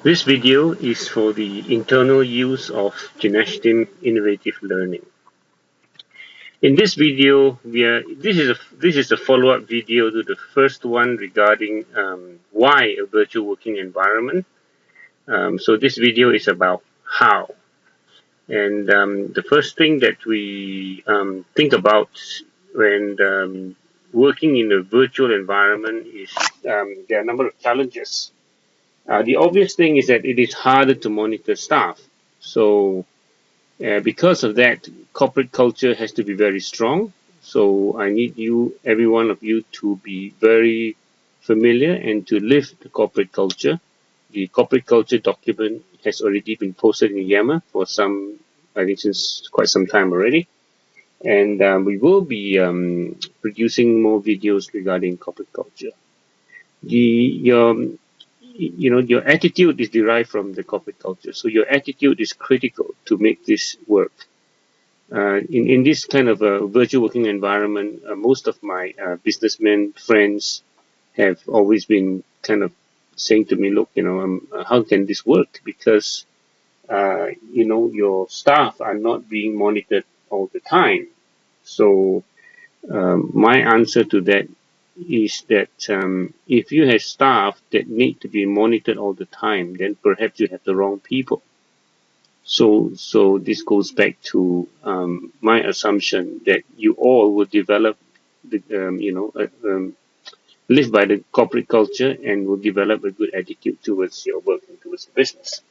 This video is for the internal use of Geneshtim Innovative Learning. In this video, this is a follow-up video to the first one regarding why a virtual working environment. So this video is about how. And the first thing that we think about when working in a virtual environment is there are a number of challenges. The obvious thing is that it is harder to monitor staff. So because of that, corporate culture has to be very strong. So I need you, every one of you, to be very familiar and to live the corporate culture. The corporate culture document has already been posted in Yammer for I think since quite some time already. And we will be producing more videos regarding corporate culture. Your attitude is derived from the corporate culture. So your attitude is critical to make this work. In this kind of a virtual working environment, most of my businessmen friends have always been kind of saying to me, look, how can this work? Because, your staff are not being monitored all the time. So my answer to that is that if you have staff that need to be monitored all the time, then perhaps you have the wrong people. So this goes back to my assumption that you all will develop, the, live by the corporate culture and will develop a good attitude towards your work and towards the business.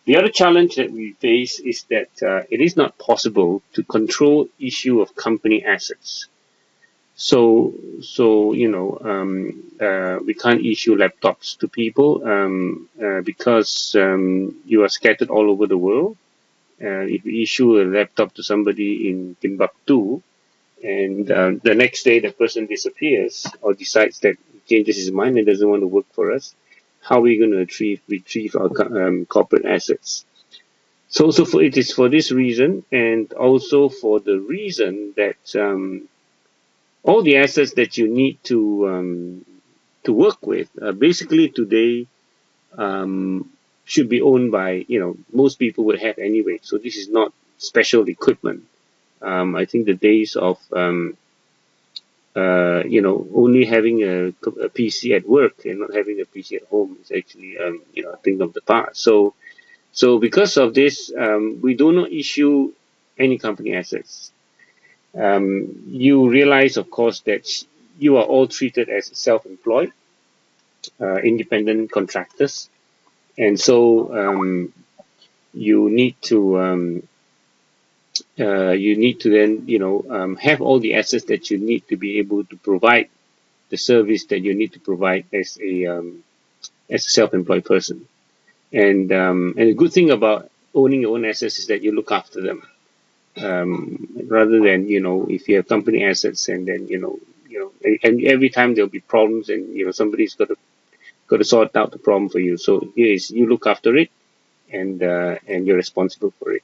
The other challenge that we face is that it is not possible to control issue of company assets. So we can't issue laptops to people because you are scattered all over the world. If you issue a laptop to somebody in Timbuktu, and the next day the person disappears or decides that he changes his mind and doesn't want to work for us, how are we going to retrieve our corporate assets? It is for this reason, and also for the reason that all the assets that you need to work with, basically today, should be owned by, most people would have anyway. So this is not special equipment. I think the days of only having a PC at work and not having a PC at home is actually a thing of the past. So because of this, we do not issue any company assets. You realize, of course, that you are all treated as self-employed, independent contractors, and so you need to then have all the assets that you need to be able to provide the service that you need to provide as a self-employed person. And the good thing about owning your own assets is that you look after them, rather than if you have company assets and then and every time there'll be problems and somebody's got to sort out the problem for you. So here is you look after it and you're responsible for it.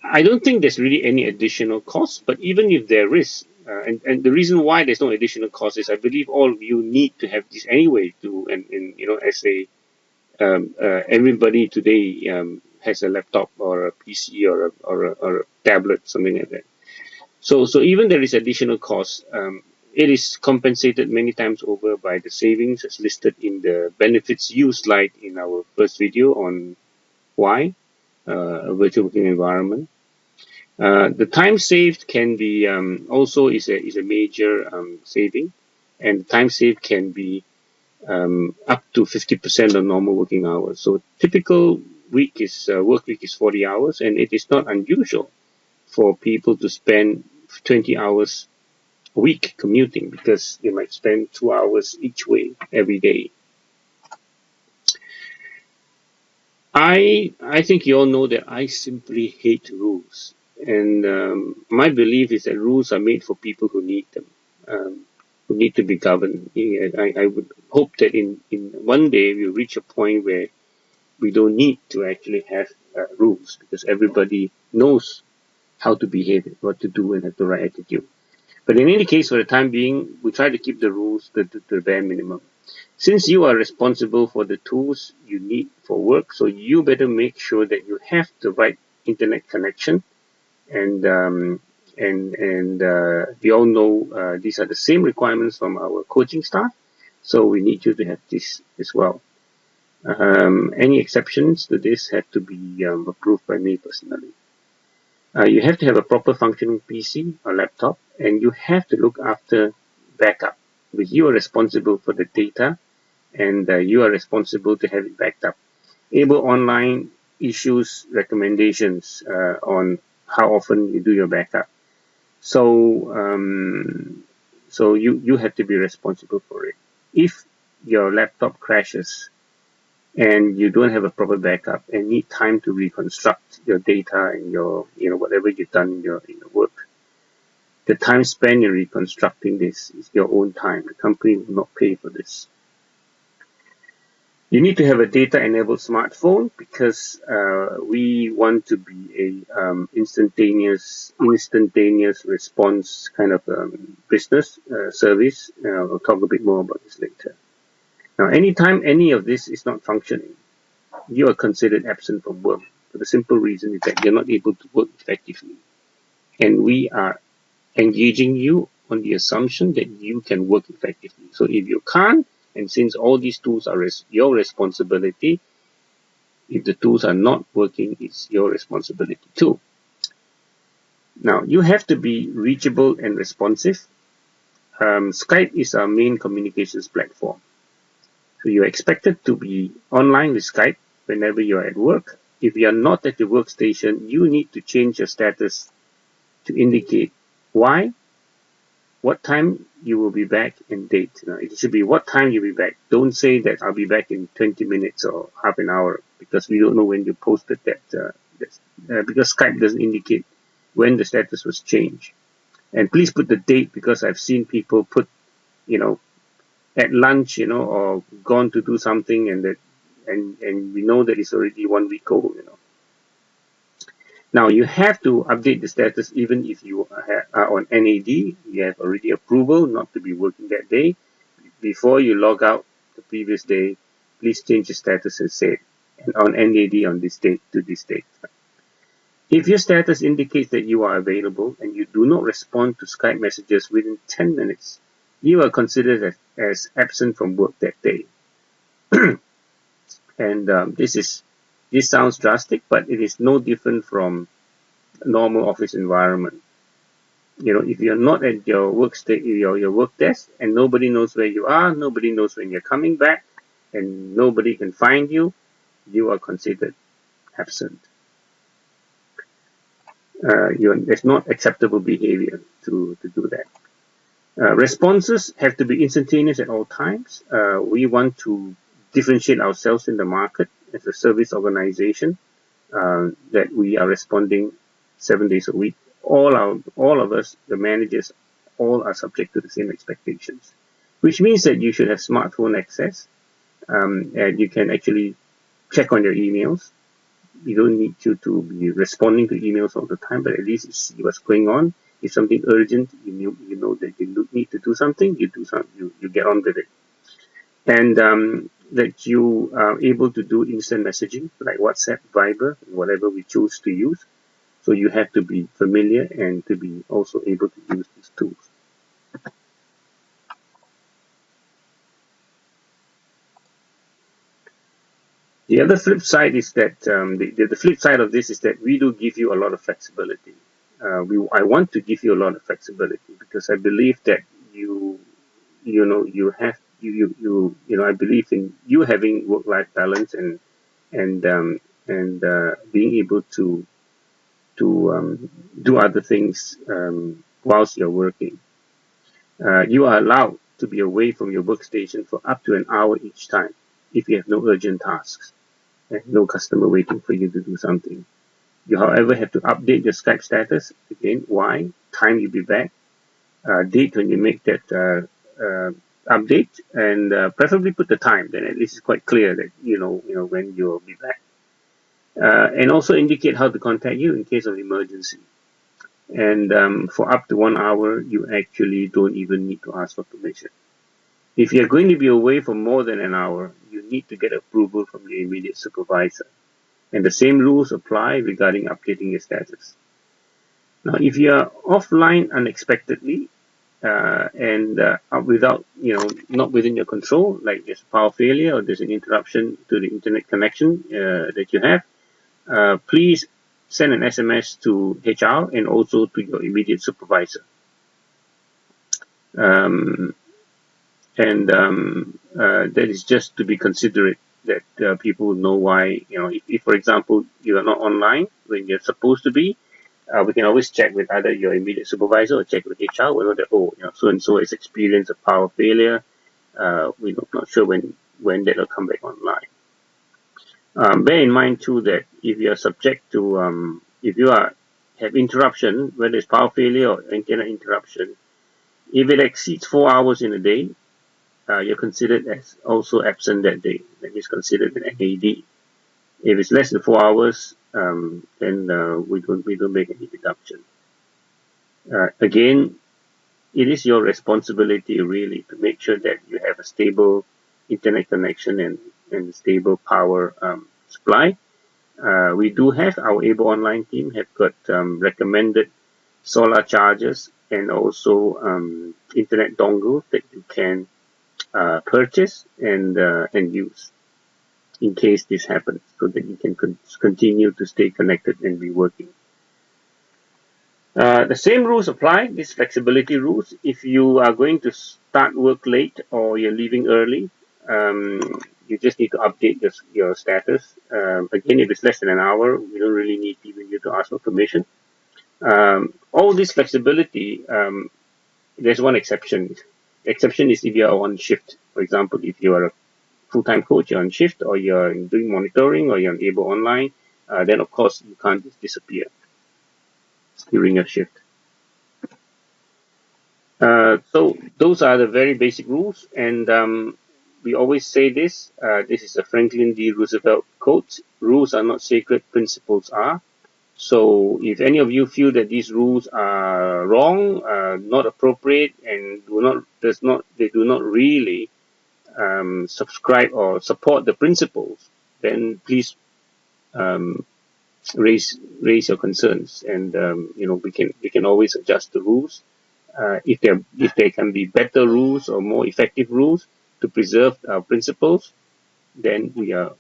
I don't think there's really any additional cost, but even if there is, and the reason why there's no additional cost is I believe all of you need to have this anyway as a everybody today has a laptop or a PC or a tablet, something like that. So even there is additional cost, it is compensated many times over by the savings as listed in the benefits you slide in our first video on why a virtual working environment. The time saved can be also is a major saving, and time saved can be up to 50% of normal working hours. So typical work week is 40 hours, and it is not unusual for people to spend 20 hours a week commuting because they might spend 2 hours each way every day. I think you all know that I simply hate rules, and my belief is that rules are made for people who need them, who need to be governed. I would hope that in one day we'll reach a point where we don't need to actually have rules because everybody knows how to behave, what to do, and have the right attitude. But in any case, for the time being, we try to keep the rules to the bare minimum. Since you are responsible for the tools you need for work, so you better make sure that you have the right internet connection. And we all know these are the same requirements from our coaching staff, so we need you to have this as well. Any exceptions to this have to be approved by me personally. You have to have a proper functioning PC or laptop, and you have to look after backup, because you are responsible for the data, and you are responsible to have it backed up. Able Online issues recommendations on how often you do your backup. So you have to be responsible for it. If your laptop crashes and you don't have a proper backup and need time to reconstruct your data and your whatever you've done in your work, the time spent in reconstructing this is your own time. The company will not pay for this. You need to have a data-enabled smartphone, because we want to be a instantaneous response kind of business service. I'll talk a bit more about this later. Now, anytime any of this is not functioning, you are considered absent from work, for the simple reason is that you're not able to work effectively. And we are engaging you on the assumption that you can work effectively. So if you can't, and since all these tools are your responsibility, if the tools are not working, it's your responsibility too. Now, you have to be reachable and responsive. Skype is our main communications platform. So you're expected to be online with Skype whenever you're at work. If you're not at the workstation, you need to change your status to indicate why, what time you will be back, and date. Now, it should be what time you'll be back. Don't say that I'll be back in 20 minutes or half an hour, because we don't know when you posted that. Because Skype doesn't indicate when the status was changed. And please put the date, because I've seen people put, at lunch, or gone to do something, and we know that it's already 1 week old, Now, you have to update the status even if you are on NAD. You have already approval not to be working that day. Before you log out the previous day, please change the status and say, and on NAD on this date to this date. If your status indicates that you are available and you do not respond to Skype messages within 10 minutes, you are considered as absent from work that day. And this sounds drastic, but it is no different from a normal office environment. If you're not at your your work desk, and nobody knows where you are, nobody knows when you're coming back, and nobody can find you, you are considered absent. It's not acceptable behavior to do that. Responses have to be instantaneous at all times. We want to differentiate ourselves in the market as a service organization, that we are responding 7 days a week. All of us, the managers, all are subject to the same expectations, which means that you should have smartphone access, and you can actually check on your emails. You don't need to be responding to emails all the time, but at least you see what's going on. If something urgent, you know that you need to do something, you do something, you get on with it. And that you are able to do instant messaging like WhatsApp, Viber, whatever we choose to use. So you have to be familiar and to be also able to use these tools. The other flip side is that the flip side of this is that we do give you a lot of flexibility. I want to give you a lot of flexibility, because I believe that I believe in you having work-life balance and being able to do other things whilst you're working. You are allowed to be away from your workstation for up to an hour each time if you have no urgent tasks and no customer waiting for you to do something. You, however, have to update your Skype status. Again, why? Time you'll be back, date when you make that update, and preferably put the time. Then at least it's quite clear that you know when you'll be back. And also indicate how to contact you in case of emergency. And for up to 1 hour, you actually don't even need to ask for permission. If you're going to be away for more than an hour, you need to get approval from your immediate supervisor. And the same rules apply regarding updating your status. Now, if you are offline unexpectedly and without, not within your control, like there's power failure or there's an interruption to the internet connection that you have, please send an SMS to HR and also to your immediate supervisor. That is just to be considerate that people know why, if, for example, you are not online when you're supposed to be, we can always check with either your immediate supervisor or check with HR whether that, so and so has experienced a power failure. We're not sure when that will come back online. Bear in mind too that if you are subject to, if you have interruption, whether it's power failure or internet interruption, if it exceeds 4 hours in a day, you're considered as also absent that day. That is considered an NAD. If it's less than 4 hours, then we don't make any deduction. Again, it is your responsibility really to make sure that you have a stable internet connection and stable power supply. We do have our Able Online team have got recommended solar chargers and also internet dongles that you can purchase and use in case this happens, so that you can continue to stay connected and be working. The same rules apply, these flexibility rules. If you are going to start work late or you're leaving early, you just need to update your status. Again, if it's less than an hour, we don't really need even you to ask for permission. All this flexibility, there's one exception. The exception is if you are on shift. For example, if you are a full-time coach, you're on shift, or you're doing monitoring, or you're on Able Online, then of course you can't just disappear during your shift. So those are the very basic rules, and we always say this. This is a Franklin D. Roosevelt quote: "Rules are not sacred; principles are." So if any of you feel that these rules are wrong, not appropriate, and they do not really subscribe or support the principles, then please raise your concerns, and we can always adjust the rules. If there can be better rules or more effective rules to preserve our principles, then we are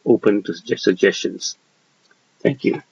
open to suggestions. Thank you.